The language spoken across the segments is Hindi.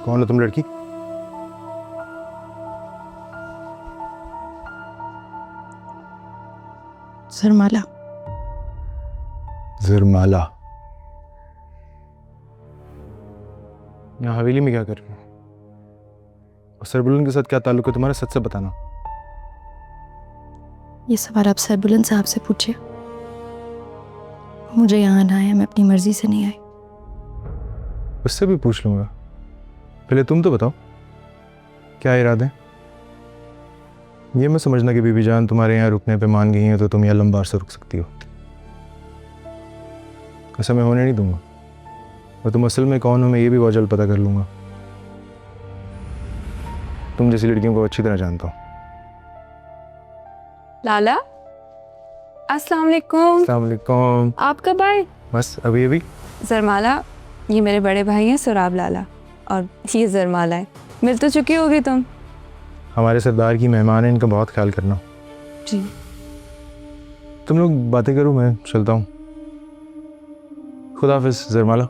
कौन हो तुम लड़की? सरमाला। ज़रमाला? यहाँ हवेली में क्या कर रही हो? और सरबुलन के साथ क्या ताल्लुक है तुम्हारा? सच से बताना। ये सवाल आप सरबुलन साहब से पूछिए। मुझे यहाँ आना है, मैं अपनी मर्जी से नहीं आई। उससे भी पूछ लूंगा। पहले तुम तो बताओ क्या इरादे हैं? ये मैं समझना कि बीबी जान तुम्हारे यहाँ रुकने पे मान गई हैं तो तुम यहाँ लंबा अरसा रुक सकती हो। ऐसा मैं होने नहीं दूंगा। और तुम असल में कौन हो मैं ये भी बहुत जल्द पता कर लूंगा। तुम जैसी लड़कियों को अच्छी तरह जानता हूँ। लाला, अस्सलाम वालेकुम। अस्सलाम वालेकुम। आप कब आए? बस अभी अभी। ज़रमाला, ये मेरे बड़े भाई हैं सुराब लाला, और ये ज़रमाला है। मिल तो चुकी होगी तुम। हमारे सरदार की मेहमान है, इनका बहुत ख्याल करना। जी। तुम लोग बातें करो, मैं चलता हूँ। खुदा हाफिज़ ज़रमाला।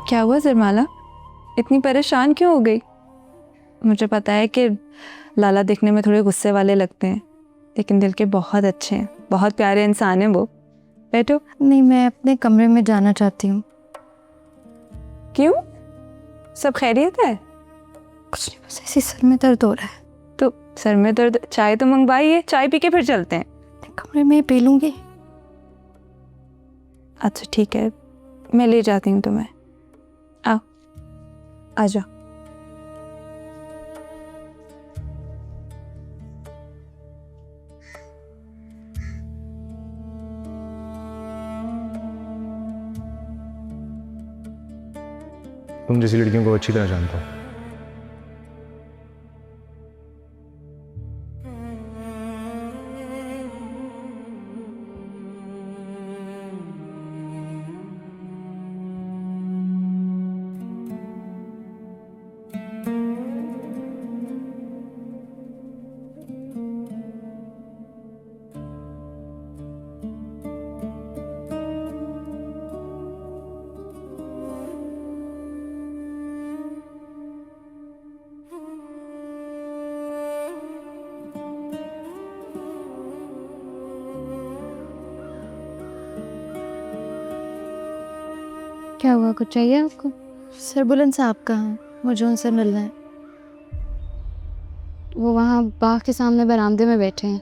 क्या हुआ ज़रमाला, इतनी परेशान क्यों हो गई? मुझे पता है कि लाला दिखने में थोड़े गुस्से वाले लगते हैं, लेकिन दिल के बहुत अच्छे हैं, बहुत प्यारे इंसान हैं वो। बैठो। नहीं, मैं अपने कमरे में जाना चाहती हूँ। क्यों? सब खैरियत है? कुछ नहीं, बस ऐसे सर में दर्द हो रहा है। तो सर में दर्द, चाय तो मंगवाइए, चाय पी के फिर चलते हैं। कमरे में पी लूँगी। अच्छा ठीक है, मैं ले जाती हूँ तुम्हें। आओ, आ जाओ। तुम जैसी लड़कियों को अच्छी तरह जानता हूँ। क्या हुआ, कुछ चाहिए आपको? सरबुलन साहब कहाँ हैं? मुझे उनसे मिलना है। वो वहाँ बाग के सामने बरामदे में बैठे हैं।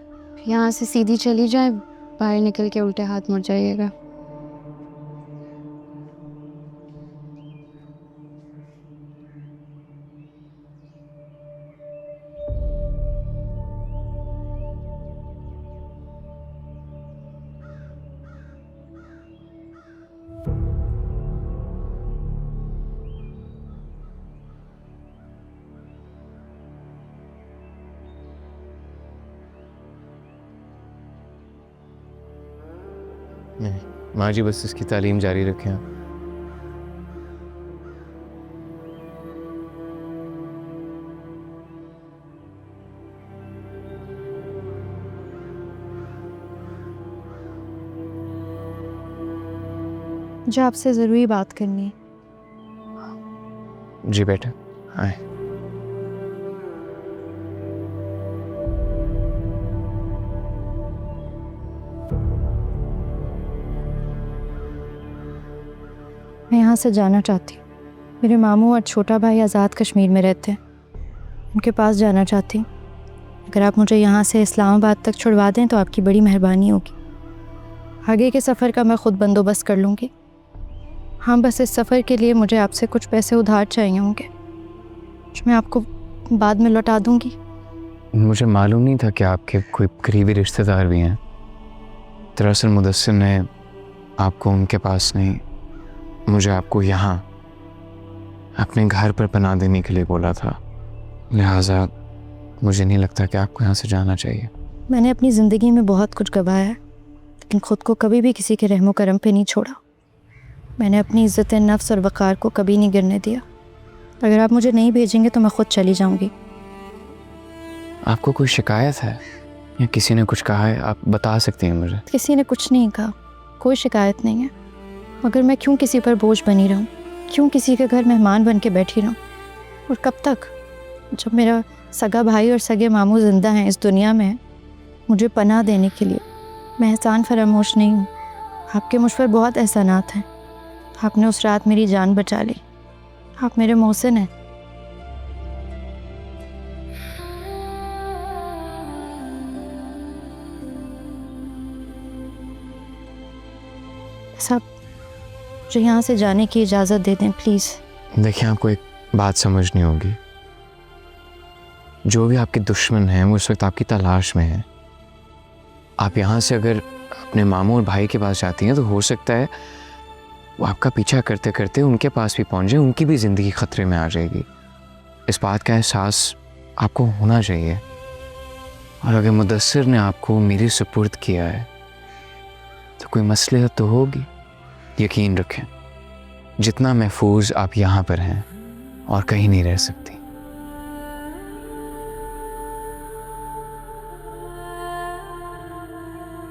यहाँ से सीधी चली जाए, बाहर निकल के उल्टे हाथ मुड़ जाइएगा। नहीं, माँ जी बस इसकी तालीम जारी रखें आप। मुझे आपसे ज़रूरी बात करनी है। जी बेटा, आए। मैं यहाँ से जाना चाहती हूँ। मेरे मामू और छोटा भाई आज़ाद कश्मीर में रहते हैं, उनके पास जाना चाहती हूँ। अगर आप मुझे यहाँ से इस्लामाबाद तक छुड़वा दें तो आपकी बड़ी मेहरबानी होगी। आगे के सफ़र का मैं ख़ुद बंदोबस्त कर लूँगी। हाँ, बस इस सफ़र के लिए मुझे आपसे कुछ पैसे उधार चाहिए होंगे, जो मैं आपको बाद में लौटा दूँगी। मुझे मालूम नहीं था कि आपके कोई करीबी रिश्तेदार भी हैं। दरअसल मुदस्सिर ने आपको उनके पास नहीं, मुझे आपको यहाँ अपने घर पर पनाह देने के लिए बोला था। लिहाजा मुझे नहीं लगता कि आपको यहाँ से जाना चाहिए। मैंने अपनी ज़िंदगी में बहुत कुछ गंवाया है, लेकिन ख़ुद को कभी भी किसी के रहमो करम पे नहीं छोड़ा। मैंने अपनी इज़्ज़त नफ्स और वक़ार को कभी नहीं गिरने दिया। अगर आप मुझे नहीं भेजेंगे तो मैं ख़ुद चली जाऊँगी। आपको कोई शिकायत है या किसी ने कुछ कहा है? आप बता सकती हैं मुझे? किसी ने कुछ नहीं कहा, कोई शिकायत नहीं है। मगर मैं क्यों किसी पर बोझ बनी रहूं? क्यों किसी के घर मेहमान बन के बैठी रहूं? और कब तक? जब मेरा सगा भाई और सगे मामू ज़िंदा हैं इस दुनिया में मुझे पनाह देने के लिए। मैं एहसान फरामोश नहीं हूँ। आपके मुझ पर बहुत एहसानात हैं। आपने उस रात मेरी जान बचा ली। आप मेरे मोहसिन हैं। बस आप मुझे यहाँ से जाने की इजाज़त दे दें प्लीज़। देखिए, आपको एक बात समझनी होगी। जो भी आपके दुश्मन हैं वो इस वक्त आपकी तलाश में हैं। आप यहाँ से अगर अपने मामू और भाई के पास जाती हैं तो हो सकता है वो आपका पीछा करते करते उनके पास भी पहुँच जाए, उनकी भी ज़िंदगी ख़तरे में आ जाएगी। इस बात का एहसास आपको होना चाहिए। और अगर मुदस्सिर ने आपको मेरे सुपुर्द किया है तो कोई मसलहत तो होगी। यकीन रखें, जितना महफूज आप यहाँ पर हैं और कहीं नहीं रह सकती।